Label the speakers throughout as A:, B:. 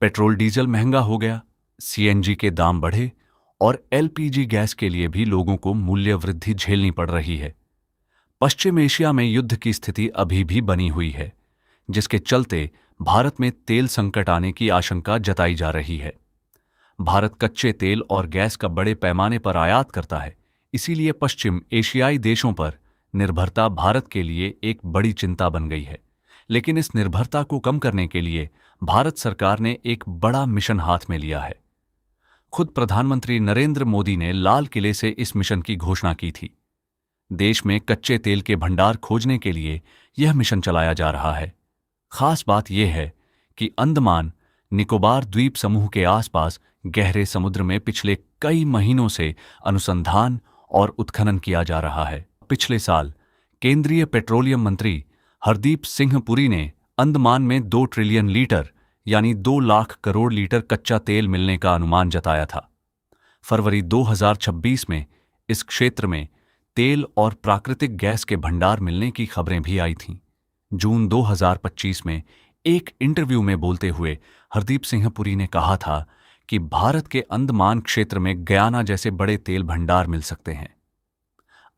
A: Petrol diesel महंगा हो गया, सीएनजी के दाम बढ़े और एलपीजी गैस के लिए भी लोगों को मूल्य वृद्धि झेलनी पड़ रही है। पश्चिम एशिया में युद्ध की स्थिति अभी भी बनी हुई है, जिसके चलते भारत में तेल संकट आने की आशंका जताई जा रही है। भारत कच्चे तेल और गैस का बड़े पैमाने पर आयात करता है, इसीलिए पश्चिम एशियाई देशों पर निर्भरता भारत के लिए एक बड़ी चिंता बन गई है। लेकिन इस निर्भरता को कम करने के लिए भारत सरकार ने एक बड़ा मिशन हाथ में लिया है। खुद प्रधानमंत्री नरेंद्र मोदी ने लाल किले से इस मिशन की घोषणा की थी। देश में कच्चे तेल के भंडार खोजने के लिए यह मिशन चलाया जा रहा है। खास बात यह है कि अंडमान निकोबार द्वीप समूह के आसपास गहरे समुद्र में पिछले कई महीनों से अनुसंधान और उत्खनन किया जा रहा है। पिछले साल केंद्रीय पेट्रोलियम मंत्री हरदीप सिंह पुरी ने अंडमान में 2 ट्रिलियन लीटर यानी 2 लाख करोड़ लीटर कच्चा तेल मिलने का अनुमान जताया था। फरवरी 2026 में इस क्षेत्र में तेल और प्राकृतिक गैस के भंडार मिलने की खबरें भी आई थीं। जून 2025 में एक इंटरव्यू में बोलते हुए हरदीप सिंह पुरी ने कहा था कि भारत के अंडमान क्षेत्र में गयाना जैसे बड़े तेल भंडार मिल सकते हैं।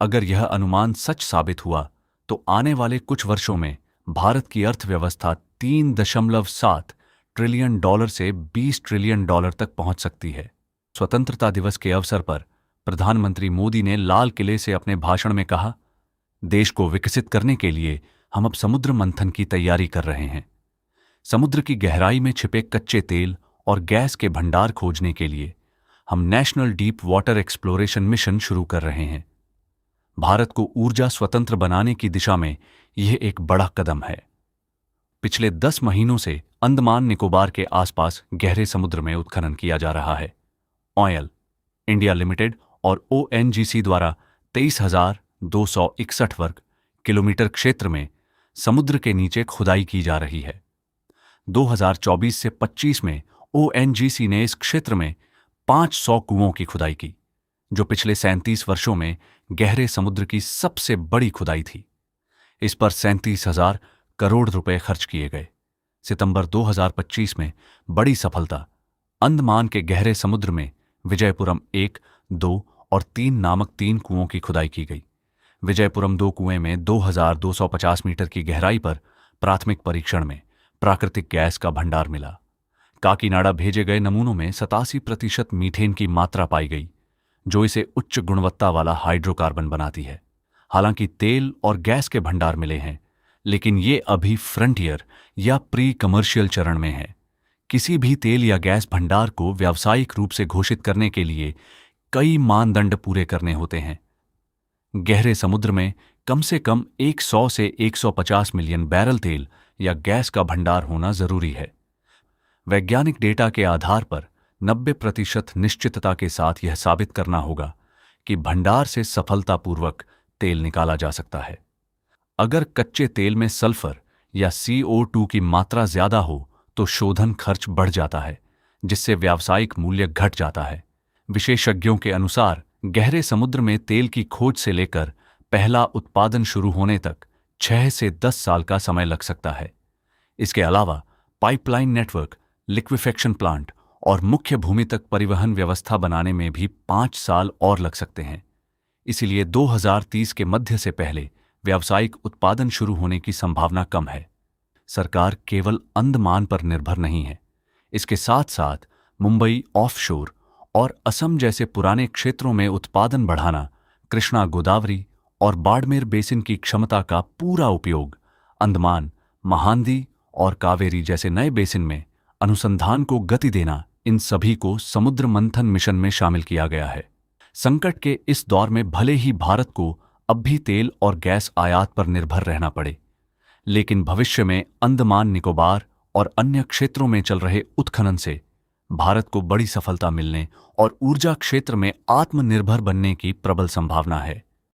A: अगर यह अनुमान सच साबित हुआ तो आने वाले कुछ वर्षों में भारत की अर्थव्यवस्था 3.7 ट्रिलियन डॉलर से 20 ट्रिलियन डॉलर तक पहुंच सकती है। स्वतंत्रता दिवस के अवसर पर प्रधानमंत्री मोदी ने लाल किले से अपने भाषण में कहा, देश को विकसित करने के लिए हम अब समुद्र मंथन की तैयारी कर रहे हैं। समुद्र की गहराई में छिपे कच्चे तेल और गैस के भंडार खोजने के लिए हम national deep water exploration mission शुरू कर रहे हैं। भारत को ऊर्जा स्वतंत्र बनाने की दिशा में यह एक बड़ा कदम है। पिछले 10 महीनों से अंडमान निकोबार के आसपास गहरे समुद्र में उत्खनन किया जा रहा है। ऑयल इंडिया लिमिटेड और ओएनजीसी द्वारा 23,261 वर्ग किलोमीटर क्षेत्र में समुद्र के नीचे खुदाई की जा रही है। 2024 से 25 में ओएनजीसी ने इस क्षेत्र में 500 कुओं की खुदाई की, जो पिछले 37 वर्षों में गहरे समुद्र की सबसे बड़ी खुदाई थी। इस पर 37,000 करोड़ रुपए खर्च किए गए। सितंबर 2025 में बड़ी सफलता अंडमान के गहरे समुद्र में विजयपुरम 1, 2 और 3 नामक 3 कुओं की खुदाई की गई। विजयपुरम 2 कुएं में 2,250 मीटर की गहराई पर प्राथमिक परीक्षण में प्राकृतिक गैस का भंडार मिला। काकीनाडा भेजे गए नमूनों में 87% मीथेन की मात्रा पाई गई, जो इसे उच्च गुणवत्ता वाला हाइड्रोकार्बन बनाती है। हालांकि तेल और गैस के भंडार मिले हैं, लेकिन ये अभी फ्रंटियर या प्री कमर्शियल चरण में है। किसी भी तेल या गैस भंडार को व्यावसायिक रूप से घोषित करने के लिए कई मानदंड पूरे करने होते हैं। गहरे समुद्र में कम से कम 100 से 150 मिलियन बैरल तेल या गैस का भंडार होना जरूरी है। वैज्ञानिक डेटा के आधार पर 90% निश्चितता के साथ यह साबित करना होगा कि भंडार से सफलतापूर्वक तेल निकाला जा सकता है। अगर कच्चे तेल में सल्फर या CO2 की मात्रा ज्यादा हो तो शोधन खर्च बढ़ जाता है, जिससे व्यावसायिक मूल्य घट जाता है। विशेषज्ञों के अनुसार गहरे समुद्र में तेल की खोज से लेकर पहला उत्पादन शुरू होने तक 6 से 10 साल का समय लग सकता है। इसके अलावा पाइपलाइन नेटवर्क, लिक्विफेक्शन प्लांट और मुख्य भूमि तक परिवहन व्यवस्था बनाने में भी 5 साल और लग सकते हैं। इसीलिए 2030 के मध्य से पहले व्यावसायिक उत्पादन शुरू होने की संभावना कम है। सरकार केवल अंडमान पर निर्भर नहीं है। इसके साथ साथ मुंबई ऑफशोर और असम जैसे पुराने क्षेत्रों में उत्पादन बढ़ाना, कृष्णा गोदावरी और बाड़मेर बेसिन की क्षमता का पूरा उपयोग, अंडमान, महानदी और कावेरी जैसे नए बेसिन में अनुसंधान को गति देना, इन सभी को समुद्र मंथन मिशन में शामिल किया गया है। संकट के इस दौर में भले ही भारत को अब भी तेल और गैस आयात पर निर्भर रहना पड़े, लेकिन भविष्य में अंडमान निकोबार और अन्य क्षेत्रों में चल रहे उत्खनन से भारत को बड़ी सफलता मिलने और ऊर्जा क्षेत्र में आत्मनिर्भर बनने की प्रबल संभावना है।